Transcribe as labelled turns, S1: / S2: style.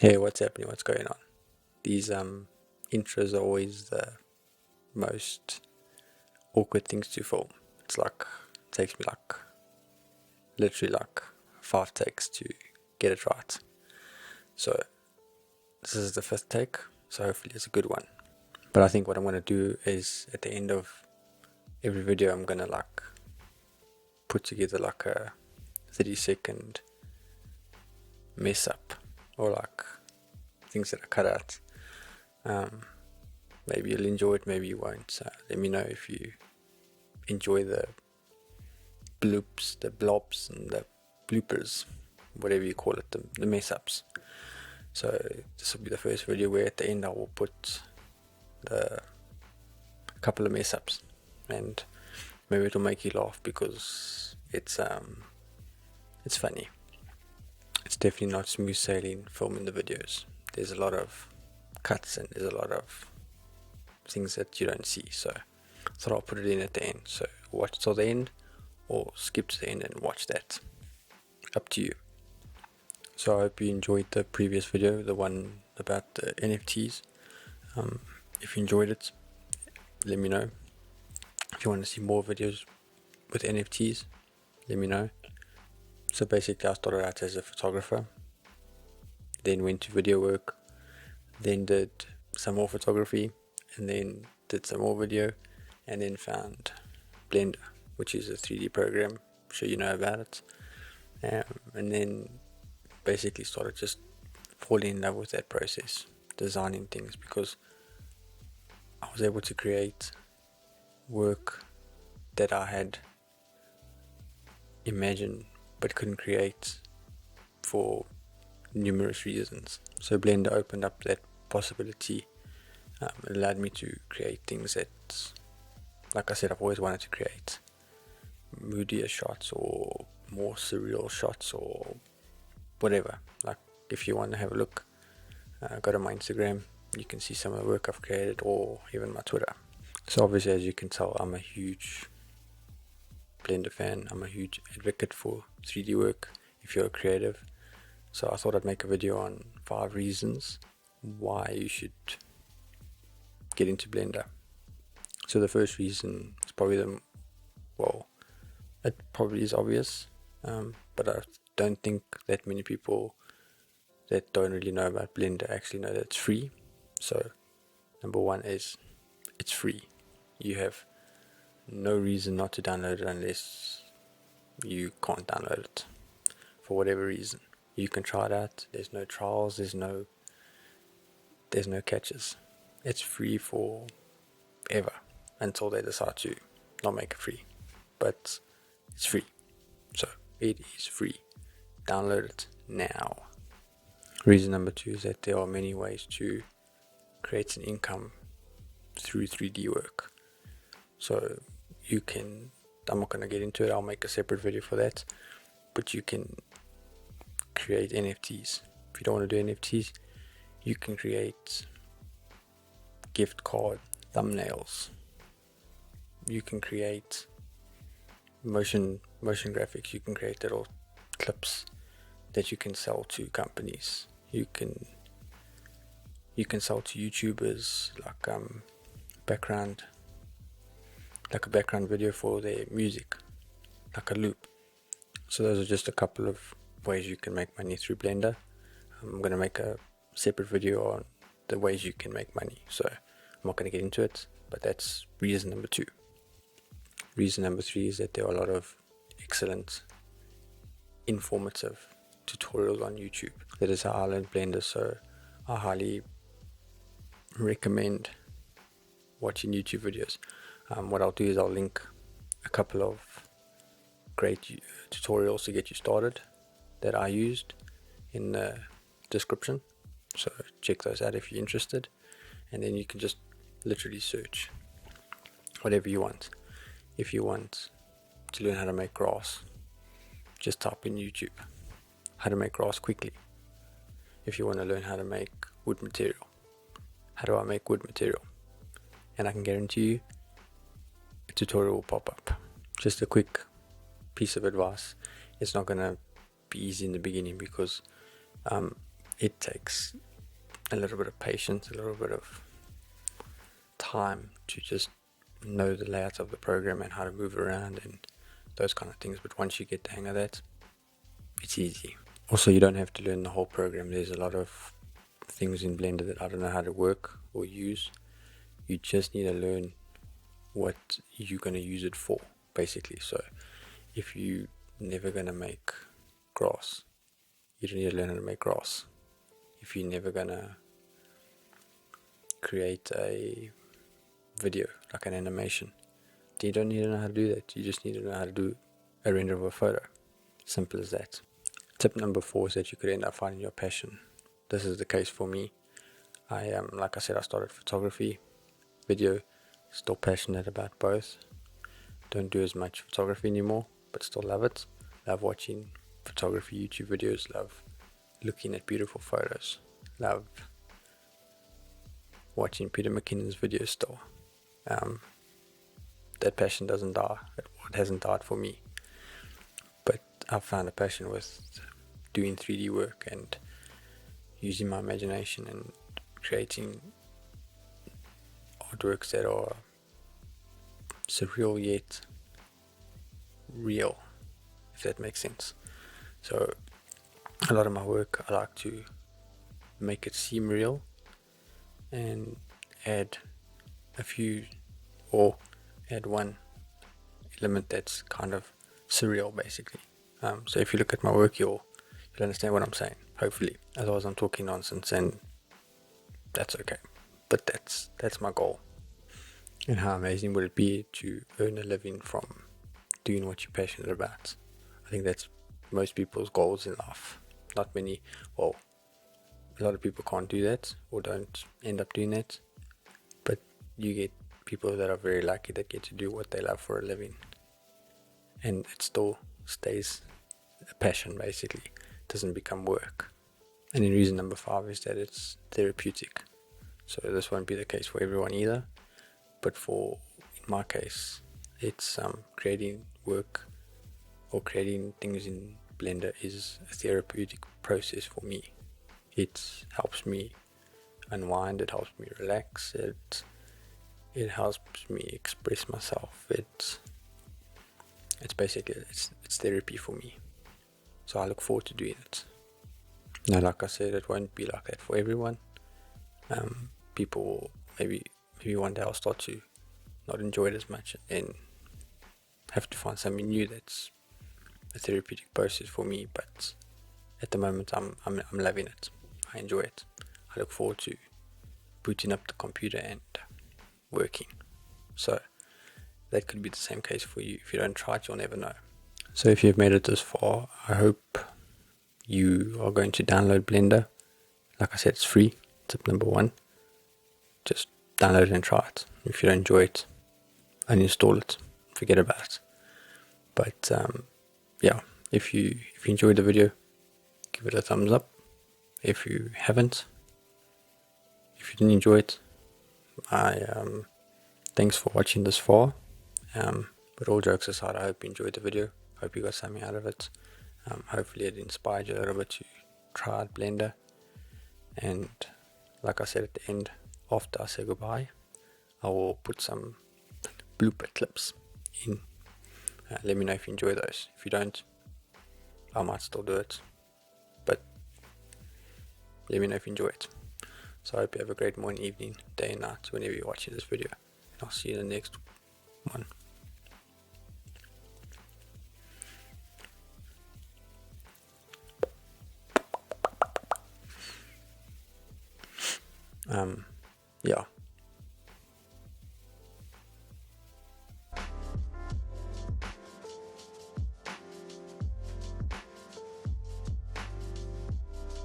S1: Hey, what's happening? What's going on? These intros are always the most awkward things to film. It's like it takes me literally 5 takes to get it right. So this is the 5th take, so hopefully it's a good one. But I think what I'm gonna do is at the end of every video I'm gonna put together a 30-second mess up or things that I cut out. Maybe you'll enjoy it, maybe you won't. So let me know if you enjoy the bloops, the blobs, and the bloopers, whatever you call it, the mess ups. So this will be the first video where at the end I will put a couple of mess ups, and maybe it'll make you laugh because it's funny. It's definitely not smooth sailing filming the videos. There's a lot of cuts and there's a lot of things that you don't see, so I thought I'll put it in at the end. So watch till the end or skip to the end and watch that. Up to you. So I hope you enjoyed the previous video, the one about the NFTs. If you enjoyed it, let me know. If you want to see more videos with NFTs, let me know. So basically I started out as a photographer, then went to video work, then did some more photography, and then did some more video, and then found Blender, which is a 3D program. I'm sure you know about it. And then basically started just falling in love with that process, designing things, because I was able to create work that I had imagined but couldn't create for numerous reasons. So Blender opened up that possibility. It allowed me to create things that, like I said, I've always wanted to create. Moodier shots or more surreal shots or whatever. Like if you want to have a look, go to my Instagram, you can see some of the work I've created, or even my Twitter. So obviously, as you can tell, I'm a huge Blender fan. I'm a huge advocate for 3D work if you're a creative. So I thought I'd make a video on 5 reasons why you should get into Blender. So the first reason is probably it probably is obvious, but I don't think that many people that don't really know about Blender actually know that it's free. So number 1 is it's free. You have no reason not to download it unless you can't download it for whatever reason. You can try it out. There's no trials, there's no catches. It's free for ever until they decide to not make it free, but it's free. So it is free. Download it now. Reason number 2 is that there are many ways to create an income through 3D work. So you can, I'm not going to get into it, I'll make a separate video for that, but you can create NFTs. If you don't want to do NFTs, you can create gift card thumbnails. You can create motion graphics. You can create little clips that you can sell to companies. You can sell to YouTubers like a background video for their music, like a loop. So those are just a couple of ways you can make money through Blender. I'm going to make a separate video on the ways you can make money, so I'm not going to get into it, but that's reason number 2. Reason number 3 is that there are a lot of excellent, informative tutorials on YouTube. That is how I learned Blender, so I highly recommend watching YouTube videos. What I'll do is I'll link a couple of great tutorials to get you started that I used in the description, so check those out if you're interested, and then you can just literally search whatever you want. If you want to learn how to make grass, just type in YouTube how to make grass quickly. If you want to learn how to make wood material, how do I make wood material, and I can guarantee you a tutorial will pop up. Just a quick piece of advice: it's not going to be easy in the beginning, because it takes a little bit of patience, a little bit of time to just know the layout of the program and how to move around and those kind of things. But once you get the hang of that, it's easy. Also, you don't have to learn the whole program. There's a lot of things in Blender that I don't know how to work or use. You just need to learn what you're going to use it for, basically. So if you're never going to make grass, you don't need to learn how to make grass. If you're never going to create a video, like an animation, you don't need to know how to do that. You just need to know how to do a render of a photo. Simple as that. Tip number 4 is that you could end up finding your passion. This is the case for me. Like I said, I started photography, video, still passionate about both. Don't do as much photography anymore, but still love it. Love watching photography YouTube videos, love looking at beautiful photos, love watching Peter McKinnon's videos still. That passion doesn't die. It hasn't died for me. But I've found a passion with doing 3D work and using my imagination and creating artworks that are surreal yet real, if that makes sense. So a lot of my work, I like to make it seem real and add a few, or add one element that's kind of surreal, basically. So if you look at my work, you'll understand what I'm saying, hopefully. Otherwise I'm talking nonsense, and that's okay. But that's my goal. And how amazing would it be to earn a living from doing what you're passionate about? I think that's most people's goals in life. Not many, well, a lot of people can't do that or don't end up doing that. But you get people that are very lucky that get to do what they love for a living. And it still stays a passion, basically. It doesn't become work. And then reason number 5 is that it's therapeutic. So this won't be the case for everyone either. But in my case, it's creating work or creating things in Blender is a therapeutic process for me. It helps me unwind, it helps me relax, it helps me express myself. It's basically it's therapy for me. So I look forward to doing it. Now, like I said, it won't be like that for everyone. People maybe one day I'll start to not enjoy it as much and have to find something new that's a therapeutic process for me. But at the moment, I'm loving it. I enjoy it. I look forward to booting up the computer and working. So that could be the same case for you. If you don't try it, you'll never know. So if you've made it this far, I hope you are going to download Blender. Like I said, it's free. Tip number 1. Just download it and try it. If you don't enjoy it, uninstall it. Forget about it. But yeah, if you enjoyed the video, give it a thumbs up. If you haven't, if you didn't enjoy it, thanks for watching this far. But all jokes aside, I hope you enjoyed the video. Hope you got something out of it. Hopefully it inspired you a little bit to try out Blender. And like I said at the end, after I say goodbye, I will put some blooper clips in. Let me know if you enjoy those. If you don't, I might still do it. But let me know if you enjoy it. So I hope you have a great morning, evening, day and night whenever you're watching this video. And I'll see you in the next one. Yeah.